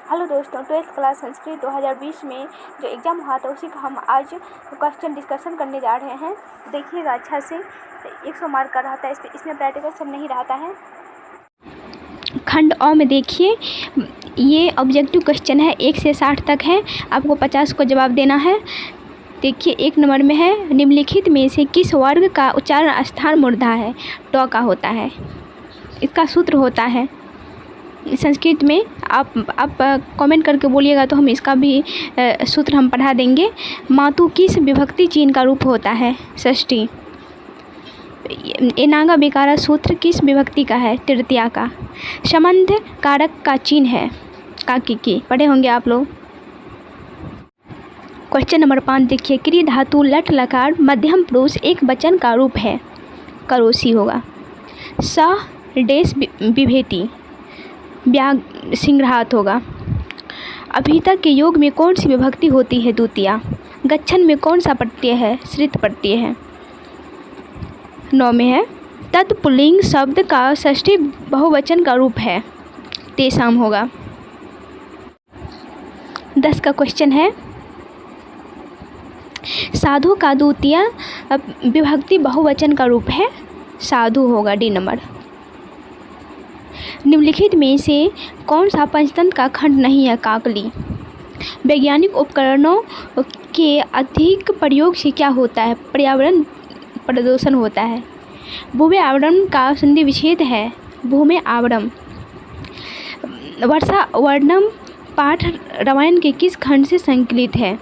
Hello दोस्तों, 12th class Sanskrit 2020 में जो एग्ज़ाम हुआ था उसी का हम आज क्वेश्चन डिस्कशन करने जा रहे हैं। देखिएगा अच्छा से। 100 मार्क का रहता है, इसमें प्रैक्टिकल सब नहीं रहता है। खंड अ में देखिए, ये ऑब्जेक्टिव क्वेश्चन है, 1 से 60 तक है। आपको 50 को जवाब देना है। देखिए 1 नंबर में है, निम्नलिखित में से किस वर्ग का उच्चारण स्थान मूर्धा है? ट का होता है। इसका सूत्र होता है संस्कृत में, आप कमेंट करके बोलिएगा तो हम इसका भी सूत्र हम पढ़ा देंगे। मातु किस विभक्ति चिन्ह का रूप होता है? षष्ठी। एनागा बेकारा सूत्र किस विभक्ति का है? तृतीया का। संबंध कारक का चिन्ह है काकी की, पढ़े होंगे आप लोग। क्वेश्चन नंबर 5 देखिए, क्री धातु लट लकार मध्यम पुरुष एक वचन का रूप है? करोसी होगा। स डेश विभेति सिंग्रहात होगा। अभिता के योग में कौन सी विभक्ति होती है? द्वितीया। गच्छन में कौन सा प्रत्यय है? श्रित प्रत्यय है। 9 में है, तत्पुल्लिंग शब्द का षष्ठी बहुवचन का रूप है? तेषाम होगा। 10 का क्वेश्चन है, साधु का द्वितीय विभक्ति बहुवचन का रूप है? साधु होगा, डी नंबर। निम्नलिखित में से कौन सा पंचतंत्र का खंड नहीं है? काकली। वैज्ञानिक उपकरणों के अधिक प्रयोग से क्या होता है? पर्यावरण प्रदूषण होता है। भूमि आवरण का संधि विच्छेद है? भूमि आवरण। वर्षा वर्णम पाठ रामायण के किस खंड से संकलित है?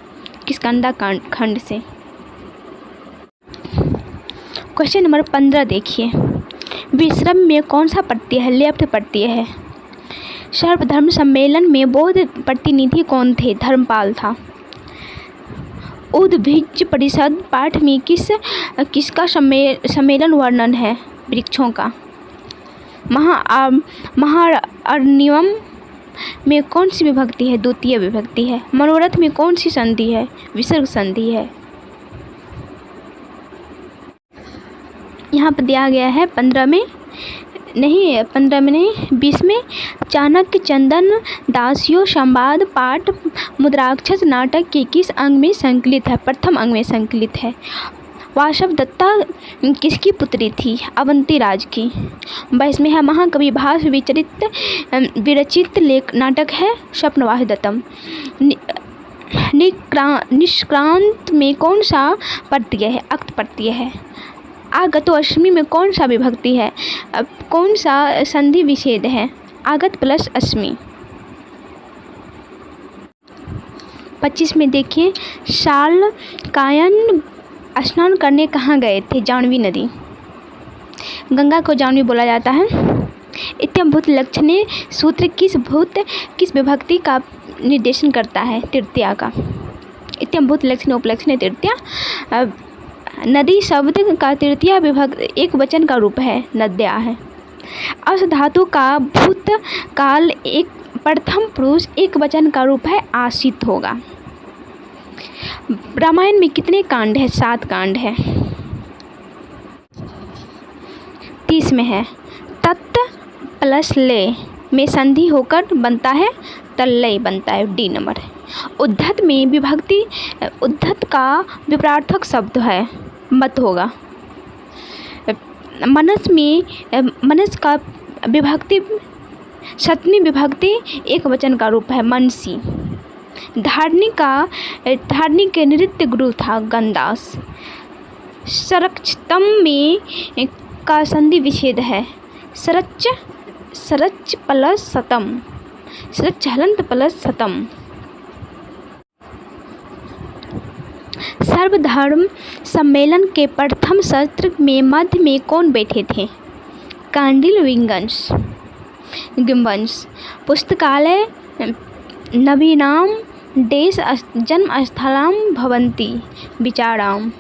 किष्किंधा खंड से। क्वेश्चन नंबर 15 देखिए, विश्रम में कौन सा प्रत्यय है? लेप्त प्रत्यय है। सर्वधर्म सम्मेलन में बौद्ध प्रतिनिधि कौन थे? धर्मपाल था। उद्भिज परिषद पाठ में किसका सम्मेलन वर्णन है? वृक्षों का। महाअरण्यम में कौन सी विभक्ति है? द्वितीय विभक्ति है। मनोरथ में कौन सी संधि है? विसर्ग संधि है। यहाँ पर दिया गया है 15 में नहीं, 20 में, चाणक्य चंदन दासियों संवाद पाठ मुद्राक्षस नाटक के किस अंग में संकलित है? प्रथम अंग में संकलित है। वासव दत्ता किसकी पुत्री थी? अवंती राज की। 22 में है, महाकवि भास विरचित नाटक है? स्वप्नवास दत्तम। निष्क्रांत में कौन सा प्रत्यय है? अक्त प्रत्यय है। आगतो अश्मी में कौन सा विभक्ति है? कौन सा संधि विच्छेद है? आगत प्लस अश्मी। 25 में देखिए, शालकायन स्नान करने कहाँ गए थे? जाह्नवी नदी। गंगा को जाह्नवी बोला जाता है। इत्यम भूत लक्षणे सूत्र किस विभक्ति का निर्देशन करता है? तृतीया का। इत्यम भूत लक्षणे उपलक्षणे तृतीया। नदी शब्द का तृतीय विभक्ति एक वचन का रूप है? नद्या है। अस धातु का भूतकाल एक प्रथम पुरुष एक वचन का रूप है? आसित होगा। रामायण में कितने कांड है? 7 कांड है। 30 में है, तत् प्लस ले में संधि होकर बनता है? तल्लय बनता है, डी नंबर। उद्धत में विभक्ति, उद्धत का विपरार्थक शब्द है? मत होगा। मनस का विभक्ति, सप्तमी विभक्ति एक वचन का रूप है? मनसी। धारणी के नृत्य गुरु था? गणदास। सरक्षतम में का संधि विच्छेद है? सरच प्लस सतम। सरच हलंत प्लस सतम। सर्वधर्म सम्मेलन के प्रथम सत्र में मध्य में कौन बैठे थे? कांडिल गिम्वंश। पुस्तकालय नवीनाम देश जन्म स्थलाम भवन्ति विचाराम।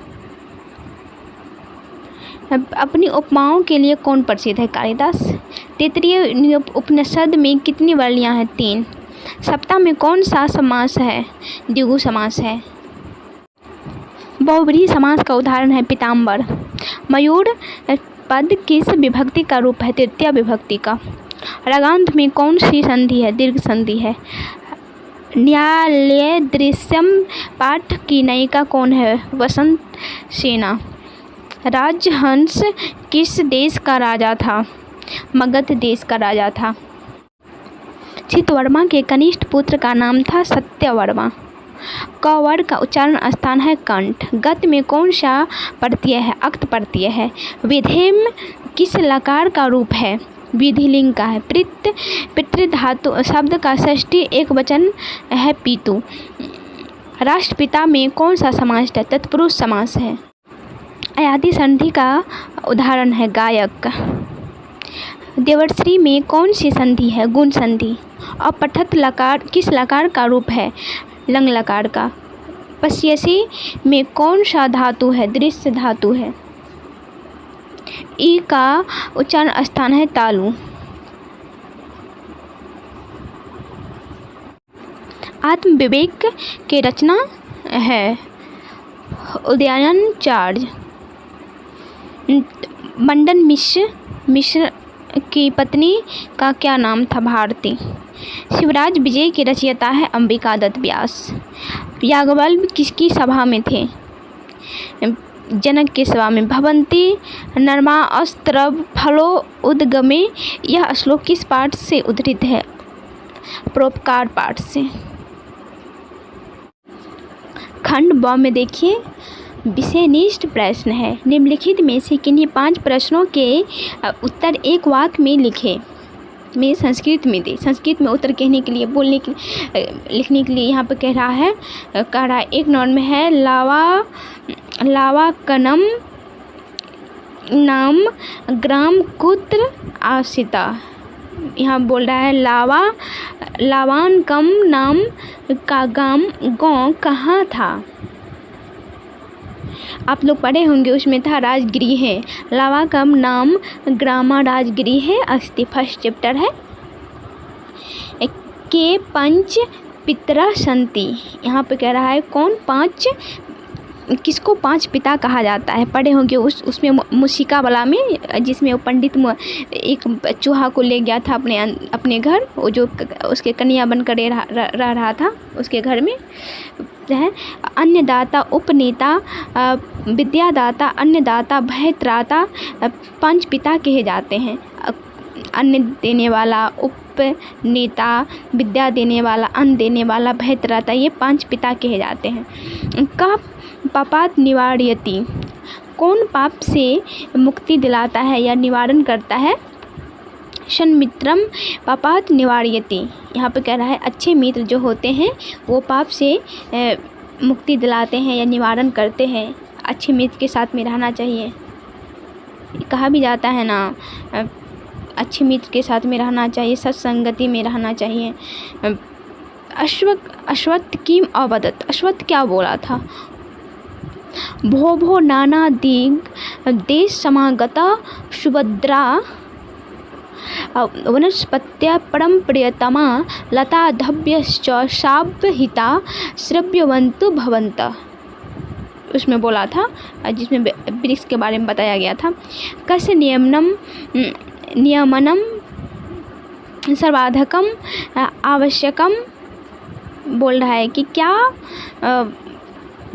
अपनी उपमाओं के लिए कौन प्रसिद्ध है? कालिदास। तैत्तिरीय उपनिषद में कितनी वर्णियाँ हैं? 3। सप्ताह में कौन सा समास है? द्विगु समास है। बहुव्रीहि समास का उदाहरण है? पीताम्बर। मयूर पद किस विभक्ति का रूप है? तृतीय विभक्ति का। रागांत में कौन सी संधि है? दीर्घ संधि है। न्यायालय दृश्यम पाठ की नायिका कौन है? वसंत सेना। राजहंस किस देश का राजा था? मगध देश का राजा था। चित्तवर्मा के कनिष्ठ पुत्र का नाम था सत्यवर्मा। क वर्ग का उच्चारण स्थान है कंठ। गत में कौन सा प्रत्यय है? अक्त प्रत्यय है। विधेम किस लकार का रूप है? विधिलिंग का है। पितृधातु शब्द का षष्ठी एक वचन है पीतु। राष्ट्रपिता में कौन सा समास है? तत्पुरुष समास है। अयादि संधि का उदाहरण है गायक। देवर्षि में कौन सी संधि है? गुण संधि। अपठत लकार किस लकार का रूप है? लंग लकार का। पश्यसि में कौन सा धातु है? दृश्य धातु है। ई का उच्चारण स्थान है तालु। आत्म विवेक की रचना है उदयनाचार्य। मंडन मिश्र की पत्नी का क्या नाम था? भारती। शिवराज विजय के रचयिता है अंबिका दत्त व्यास। याज्ञवल्क्य किसकी सभा में थे? जनक की सभा में। भवन्ति नरमा अस्त्रव फलो उद्गमे, यह श्लोक किस पाठ से उद्धृत है? परोपकार पाठ से। खंड ब में देखिए विषयनिष्ठ प्रश्न है। निम्नलिखित में से किन्हीं 5 प्रश्नों के उत्तर एक वाक्य में लिखे। में संस्कृत में दे। संस्कृत में उत्तर कहने के लिए लिखने के लिए यहाँ पर कह रहा है एक नॉन में है लावाकनम नाम ग्राम कुत्र आसिता। यहाँ बोल रहा है लावानकम नाम का गाँव कहाँ था? आप लोग पढ़े होंगे, उसमें था राजगृह है। लावाकम नाम ग्रामा राजगृह है अस्ति। फर्स्ट चैप्टर है। के 5 पितरा संति। यहाँ पे कह रहा है कौन 5 किसको 5 पिता कहा जाता है? पढ़े होंगे उसमें मुशिकाबला में, जिसमें वो पंडित एक चूहा को ले गया था अपने घर, वो जो उसके कन्या बनकर रह रहा था उसके घर में है। अन्नदाता, उपनेता, विद्यादाता, अन्नदाता, भयत्राता 5 पिता कहे जाते हैं। अन्न देने वाला, उपनेता, विद्या देने वाला, अन्न देने वाला, भयत्राता, ये 5 पिता कहे जाते हैं। का पापात निवारयति, कौन पाप से मुक्ति दिलाता है या निवारण करता है? षण्मित्रम पापात निवारयति। यहाँ पे कह रहा है अच्छे मित्र जो होते हैं वो पाप से मुक्ति दिलाते हैं या निवारण करते हैं। अच्छे मित्र के साथ में रहना चाहिए। कहा भी जाता है ना, अच्छे मित्र के साथ में रहना चाहिए, सत्संगति में रहना चाहिए। अश्वत्थ किम अवदत्, अश्वत्थ क्या बोला था? भो नाना दिग देश समागता सुभद्रा वनस्पत्या परम प्रियतमा लता धव्यश्च शाब्हिता श्रव्यवन्तु भवन्त। उसमें बोला था, जिसमें वृक्ष के बारे में बताया गया था। कस्य नियमनम सर्वाधिकम आवश्यकम, बोल रहा है कि क्या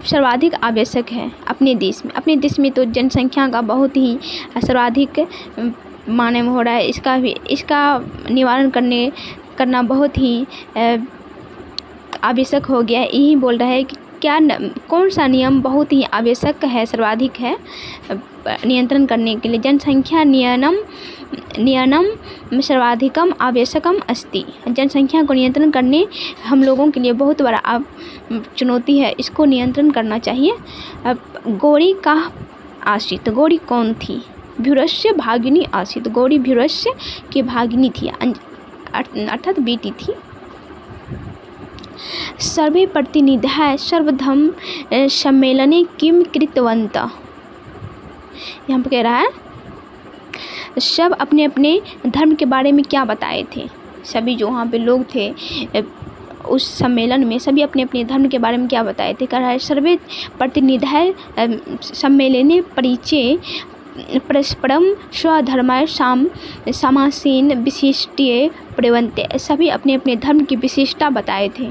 सर्वाधिक आवश्यक है अपने देश में। अपने देश में तो जनसंख्या का बहुत ही सर्वाधिक माने में हो रहा है। इसका निवारण करना बहुत ही आवश्यक हो गया है। यही बोल रहा है कि क्या कौन सा नियम बहुत ही आवश्यक है, सर्वाधिक है नियंत्रण करने के लिए? जनसंख्या नियमनम सर्वाधिकम आवश्यकम अस्ति। जनसंख्या को नियंत्रण करने हम लोगों के लिए बहुत बड़ा चुनौती है, इसको नियंत्रण करना चाहिए। गौरी का आश्रित, गौरी कौन थी? भ्यूरस्य भागिनी आसीत। गौरी भ्यूरस्य की भागिनी थी, अर्थात बेटी थी। सर्वे प्रतिनिधय सर्वधर्म सम्मेलने किम कृतवन्त। यहाँ पर कह रहा है सब अपने अपने धर्म के बारे में क्या बताए थे? सभी जो वहाँ पे लोग थे उस सम्मेलन में सभी अपने अपने धर्म के बारे में क्या बताए थे? कह रहा है सर्वे प्रतिनिधय सम्मेलने परिचय परस्परम स्वधर्माय समासीन विशिष्टीय प्रवंते। सभी अपने अपने धर्म की विशिष्टता बताए थे।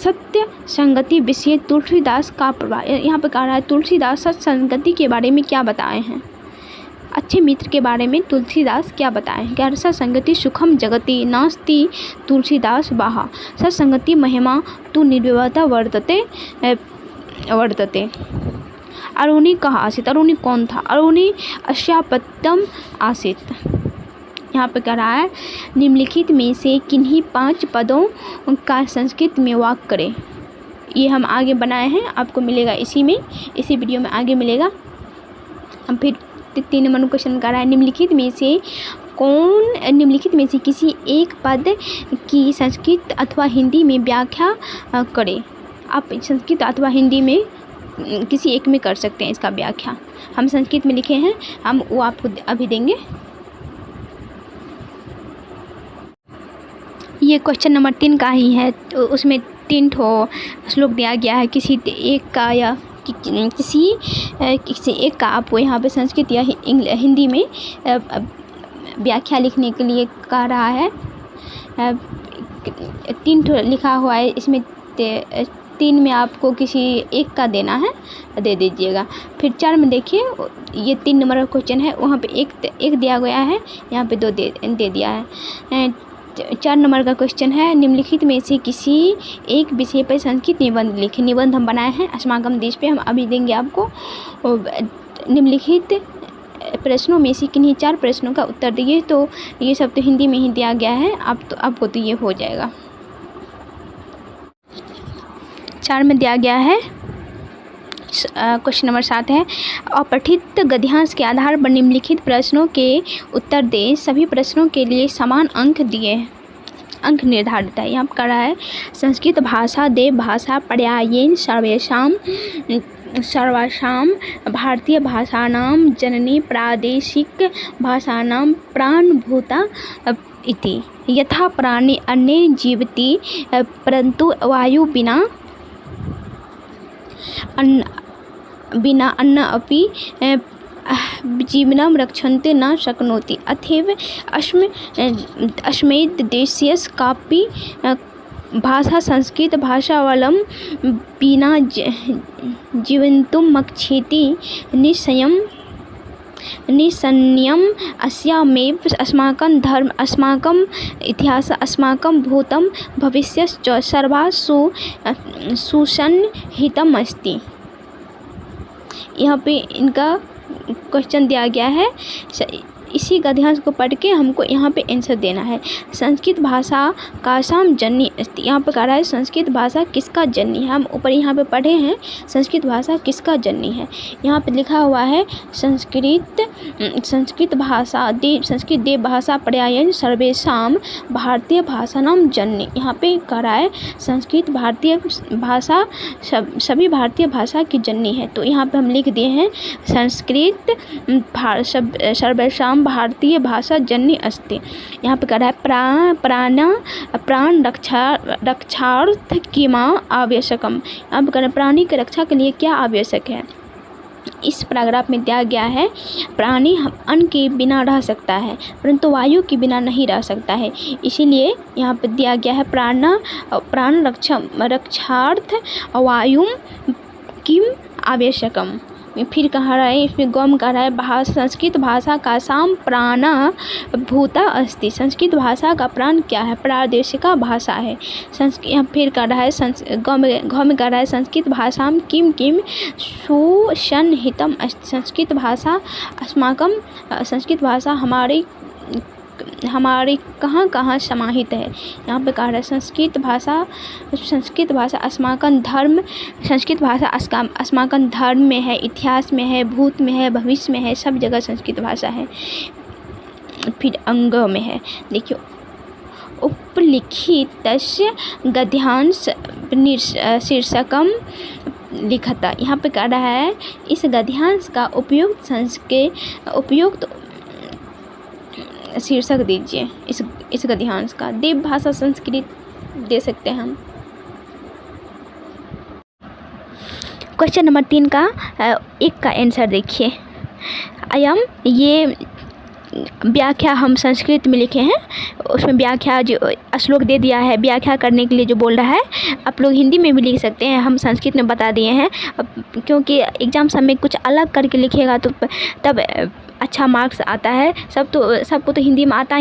सत्य संगति विषय तुलसीदास का प्रभाव। यहाँ पे कह रहा है तुलसीदास सत्य संगति के बारे में क्या बताए हैं, अच्छे मित्र के बारे में तुलसीदास क्या बताए हैं। क्या सत्संगति सुखम जगति नास्ति तुलसीदास बाहा, सत्संगति महिमा तु निर्विवादा वर्तते। अरुणी कहाँ आसित, अरुणी कौन था, अरुणी अश्यापत्यम आसित। यहाँ पे कह रहा है निम्नलिखित में से किन्हीं 5 पदों का संस्कृत में वाक्य करें। ये हम आगे बनाए हैं, आपको मिलेगा इसी वीडियो में आगे मिलेगा। हम फिर 3 नंबर क्वेश्चन कर रहा है निम्नलिखित में से किसी एक पद की संस्कृत अथवा हिंदी में व्याख्या करें। आप संस्कृत अथवा हिंदी में किसी एक में कर सकते हैं इसका व्याख्या। हम संस्कृत में लिखे हैं, हम वो आपको अभी देंगे। ये क्वेश्चन नंबर 3 का ही है, तो उसमें 3 ठो श्लोक दिया गया है, किसी एक का या किसी एक का आपको यहाँ पे संस्कृत या हिंदी में व्याख्या लिखने के लिए कह रहा है। 3 ठो लिखा हुआ है, इसमें 3 में आपको किसी एक का देना है, दे दीजिएगा। फिर 4 में देखिए, ये 3 नंबर का क्वेश्चन है, वहाँ पे एक दिया गया है, यहाँ पे 2 दे दिया है। 4 नंबर का क्वेश्चन है निम्नलिखित में से किसी एक विषय पर संस्कृत निबंध लिखें। निबंध हम बनाए हैं अस्माकम देश पे, हम अभी देंगे आपको। निम्नलिखित प्रश्नों में से किन्हीं 4 प्रश्नों का उत्तर दिए। तो ये सब तो हिंदी में ही दिया गया है, आपको तो ये हो जाएगा। 4 में दिया गया है, क्वेश्चन नंबर 7 है अपठित गद्यांश के आधार पर निम्नलिखित प्रश्नों के उत्तर दें। सभी प्रश्नों के लिए समान अंक निर्धारित है। यहाँ पर कह रहा है संस्कृत भाषा देव भाषा पर्यायेन सर्वासां भारतीय भाषाणां जननी प्रादेशिक भाषाणां प्राणभूता इति। यथा प्राणी अन्ये जीवति परंतु वायु बिना अन्न अपि जीवनं रक्षन्ते न शक्नोति। अथैव अस्मैद् देशस्य कापि भाषा संस्कृत भाषावलं विना जीवन्तुं मक्षेति निसंयम् अस्यामेव अस्माकं धर्म अस्माकं इतिहास अस्माकं भूतं भविष्यश्च सर्वासु सुसंहितम् अस्ति। यहाँ पे इनका क्वेश्चन दिया गया है, इसी गद्यांश को पढ़ के हमको यहाँ पे आंसर देना है। संस्कृत भाषा कासाम जननी अस्ति। यहाँ पे कह रहा है संस्कृत भाषा किसका जननी है। हम ऊपर यहाँ पे पढ़े हैं संस्कृत भाषा किसका जननी है। यहाँ पे लिखा हुआ है संस्कृत भाषा संस्कृत देव भाषा पर्यायन सर्वेशाम भारतीय भाषानां जननी। यहाँ पे कह रहा है संस्कृत भारतीय भाषा सभी भारतीय भाषा की जननी है। तो यहाँ पे हम लिख दिए हैं संस्कृत सर्वेशाम भारतीय भाषा जननी अस्ति। यहाँ पे कह रहा है प्राण रक्षार्थ किमा आवश्यकम। यहाँ पे कह रहा है प्राणी की रक्षा के लिए क्या आवश्यक है। इस पैराग्राफ में दिया गया है प्राणी अन्न के बिना रह सकता है परंतु वायु के बिना नहीं रह सकता है, इसीलिए यहाँ पे दिया गया है प्राण रक्षार्थ वायु किम आवश्यकम। फिर कह रहा है इसमें गम कह रहा है संस्कृत भाषा का साम प्राण भूता अस्ति। संस्कृत भाषा का प्राण क्या है, प्रादेशिका भाषा है। फिर कह रहा है गम कह रहा है संस्कृत भाषा किम किम सुसंहितम अस्ति। संस्कृत भाषा हमारी कहाँ कहाँ समाहित है। यहाँ पे कह रहा है संस्कृत भाषा अस्माकन धर्म, संस्कृत भाषा अस्माकन धर्म में है, इतिहास में है, भूत में है, भविष्य में है, सब जगह संस्कृत भाषा है। फिर अंग में है, देखियो उपलिखितस्य गद्यांश शीर्षकम लिखता। यहाँ पे कह रहा है इस गद्यांश का उपयुक्त शीर्षक दीजिए। इस गद्यांश का देव भाषा संस्कृत दे सकते हैं हम। क्वेश्चन नंबर 3 का 1 का आंसर देखिए। अयम ये व्याख्या हम संस्कृत में लिखे हैं, उसमें व्याख्या जो श्लोक दे दिया है व्याख्या करने के लिए जो बोल रहा है, आप लोग हिंदी में भी लिख सकते हैं, हम संस्कृत में बता दिए हैं। क्योंकि एग्ज़ाम समय कुछ अलग करके लिखेगा तो तब अच्छा मार्क्स आता है। सबको तो हिंदी में आता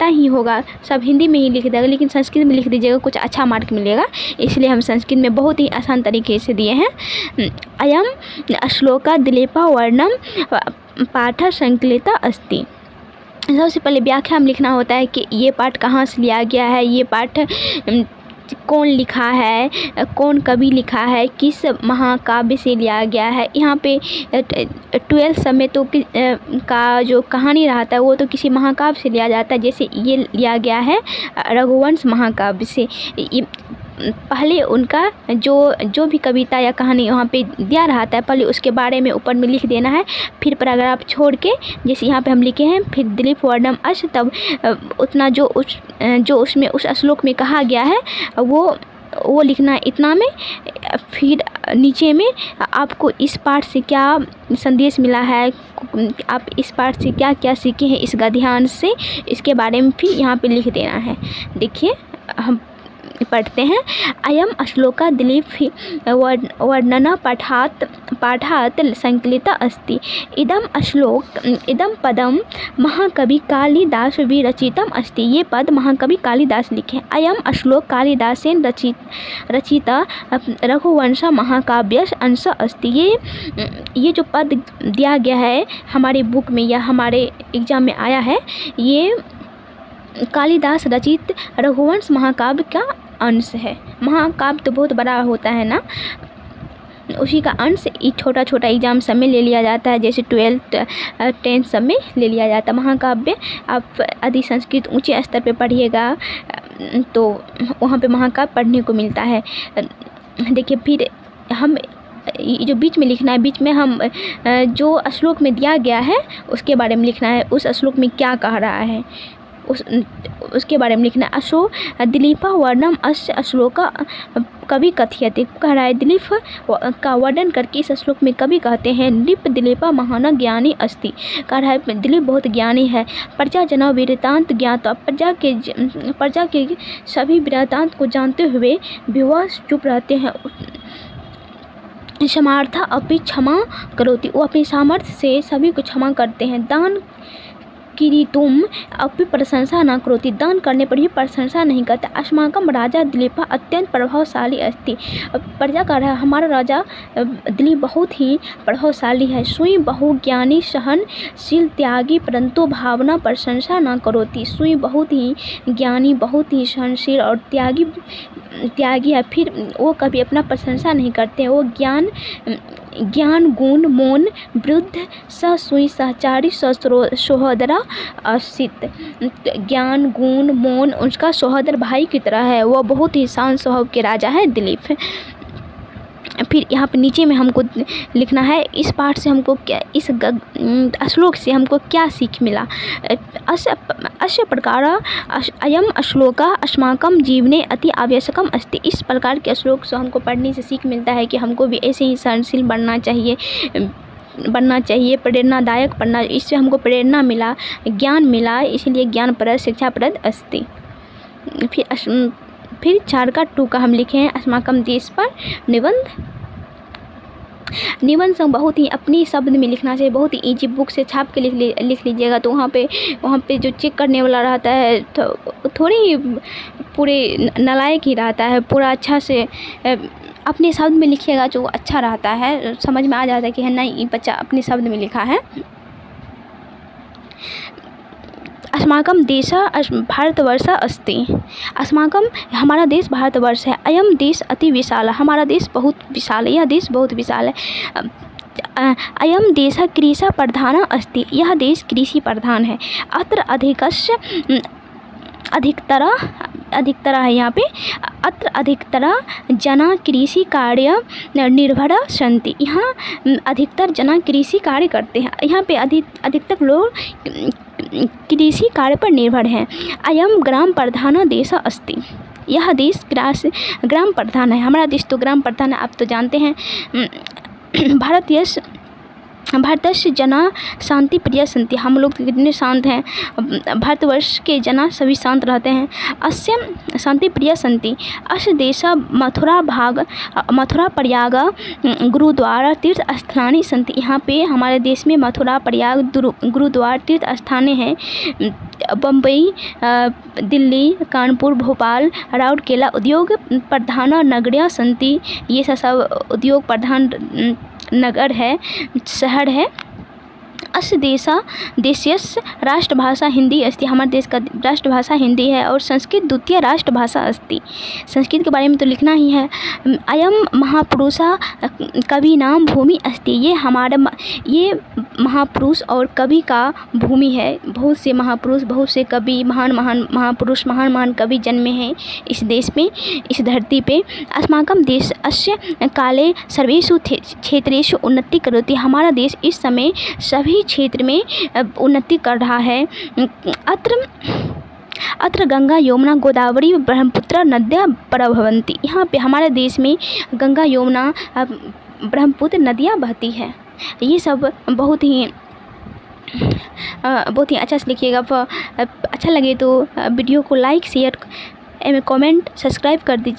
ही होगा, सब हिंदी में ही लिख देगा, लेकिन संस्कृत में लिख दीजिएगा कुछ अच्छा मार्क मिलेगा, इसलिए हम संस्कृत में बहुत ही आसान तरीके से दिए हैं। अयम श्लोका दिलीपा वर्णम पाठ संकलित अस्ति। सबसे पहले व्याख्या में लिखना होता है कि ये पाठ कहाँ से लिया गया है, ये पाठ कौन लिखा है, कौन कवि लिखा है, किस महाकाव्य से लिया गया है। यहाँ पे 12th समय तो का जो कहानी रहता है वो तो किसी महाकाव्य से लिया जाता है, जैसे ये लिया गया है रघुवंश महाकाव्य से। पहले उनका जो भी कविता या कहानी वहाँ पे दिया रहता है, पहले उसके बारे में ऊपर में लिख देना है, फिर पैराग्राफ छोड़ के जैसे यहाँ पे हम लिखे हैं, फिर दिलीप वर्णम अश, तब उतना जो उसमें उस श्लोक में कहा गया है वो लिखना है इतना में। फिर नीचे में आपको इस पाठ से क्या संदेश मिला है, आप इस पाठ से क्या क्या सीखे हैं इस गद्यांश से, इसके बारे में फिर यहाँ पे लिख देना है। देखिए हम पढ़ते हैं। अयम श्लोका दिलीप वर्णना पाठात् संकलित अस्ति। इदम पदम महाकवि कालिदास विरचितम अस्ति। ये पद महाकवि कालिदास लिखे। अयम श्लोक कालिदासेन रचित रघुवंश महाकाव्य अंश अस्ति। ये जो पद दिया गया है हमारे बुक में या हमारे एग्जाम में आया है, ये कालिदास रचित रघुवंश महाकाव्य का अंश है। महाकाव्य तो बहुत बड़ा होता है ना, उसी का अंश छोटा छोटा एग्जाम सब में ले लिया जाता है, जैसे 12th 10th सब में ले लिया जाता है महाकाव्य। आप यदि संस्कृत ऊंचे स्तर पे पढ़िएगा तो वहाँ पे महाकाव्य पढ़ने को मिलता है। देखिए फिर हम जो बीच में लिखना है, बीच में हम जो श्लोक में दिया गया है उसके बारे में लिखना है, उस श्लोक में क्या कह रहा है उसके बारे में लिखना है। अशो दिलीपा वर्णम अस्य श्लोका कवि कथयते, कह रहा है दिलीप का वर्णन करके इस श्लोक में कवि कहते हैं नृप दिलीपा महान ज्ञानी अस्ति। कह रहा है दिलीप बहुत ज्ञानी है। प्रजा जना वृत्तांत ज्ञाता, प्रजा के सभी वृत्तांत को जानते हुए विवश चुप रहते हैं। समार्था अपि क्षमा करोति, वो अपनी सामर्थ्य से सभी को क्षमा करते हैं। दान किरीतुम अपि प्रशंसा न करोति, दान करने पर भी प्रशंसा नहीं करते। अस्माकं राजा दिलीप अत्यंत प्रभावशाली अस्ति। प्रजा का हमारा राजा दिलीप बहुत ही प्रभावशाली है। स्वयं बहुज्ञानी सहनशील त्यागी परंतु भावना प्रशंसा न करोति। स्वयं बहुत ही ज्ञानी, बहुत ही सहनशील और त्यागी है, फिर वो कभी अपना प्रशंसा नहीं करते। वो ज्ञान गुण मौन वृद्ध सुई सहचारी सहोदरा असित। ज्ञान गुण मौन उसका सहोदर भाई की तरह है। वो बहुत ही शांत स्वभाव के राजा है दिलीप। फिर यहाँ पे नीचे में हमको लिखना है इस पाठ से हमको क्या, इस श्लोक से हमको क्या सीख मिला। अस्य प्रकार अयम श्लोका अस्माकं जीवने अति आवश्यकम अस्ति। इस प्रकार के श्लोक से हमको पढ़ने से सीख मिलता है कि हमको भी ऐसे ही सहनशील बनना चाहिए, प्रेरणादायक पढ़ना। इससे हमको प्रेरणा मिला, ज्ञान मिला, इसलिए ज्ञानप्रद शिक्षाप्रद अस्ति। फिर 4 का 2 का हम लिखे हैं अस्माकं देश पर निबंध संग बहुत ही अपनी शब्द में लिखना चाहिए। बहुत ही ईजी बुक से छाप के लिख लीजिएगा तो वहाँ पे जो चेक करने वाला रहता है तो थोड़ी ही पूरे नालायक ही रहता है। पूरा अच्छा से अपने शब्द में लिखिएगा जो अच्छा रहता है, समझ में आ जाता है कि है नहीं ये बच्चा अपने शब्द में लिखा है। अस्माकं देश भारतवर्ष अस्ति। अस्माकं हमारा देश भारतवर्ष है। अयम देश अति विशाल, हमारा देश बहुत विशाल है, यह देश बहुत विशाल है। अयम देश कृषि प्रधान अस्ति, यह देश कृषि प्रधान है। अत्र अधिकतर है यहाँ पे। अत्र अधिकतर जना कृषि कार्य निर्भर सन्ति, यहाँ अधिकतर जना कृषि कार्य करते हैं। यहाँ पे अधिकतर लोग कृषि कार्य पर निर्भर हैं। अयम ग्राम प्रधान देश अस्ति, यह देश ग्राम प्रधान है। हमारा देश तो ग्राम प्रधान है, आप तो जानते हैं। भारत देश भारतस्य जना शांति प्रिय सन्ति, हम लोग कितने शांत हैं। भारतवर्ष के जना सभी शांत रहते हैं। अस्य शांति प्रिय सन्ति, अस्य देश मथुरा प्रयाग गुरुद्वारा तीर्थ स्थानी सन्ति, यहाँ पे हमारे देश में मथुरा प्रयाग गुरुद्वारा तीर्थ स्थाने हैं। बम्बई, दिल्ली, कानपुर, भोपाल, राउरकेला उद्योग प्रधान नगरियाँ सन्ति, ये सब उद्योग प्रधान नगर है, शहर है। अस्य देशस्य राष्ट्रभाषा हिंदी अस्ति, हमारे देश का राष्ट्रभाषा हिंदी है। और संस्कृत द्वितीय राष्ट्रभाषा अस्ति, संस्कृत के बारे में तो लिखना ही है। अयम महापुरुषा कवि नाम भूमि अस्ति, ये महापुरुष और कवि का भूमि है। बहुत से महापुरुष, बहुत से कवि, महान महापुरुष, महान कवि जन्मे हैं इस देश में, इस धरती पे। अस्माकं देश अस्य काले सर्वेषु क्षेत्रेषु उन्नति करोति, हमारा देश इस समय सभी क्षेत्र में उन्नति कर रहा है। अत्र गंगा यमुना गोदावरी ब्रह्मपुत्र नद्याः प्रवहन्ति, यहाँ पे हमारे देश में गंगा यमुना ब्रह्मपुत्र नदियाँ बहती है। ये सब बहुत ही अच्छा से लिखिएगा। अच्छा लगे तो वीडियो को लाइक, शेयर एवं कमेंट, सब्सक्राइब कर दीजिए।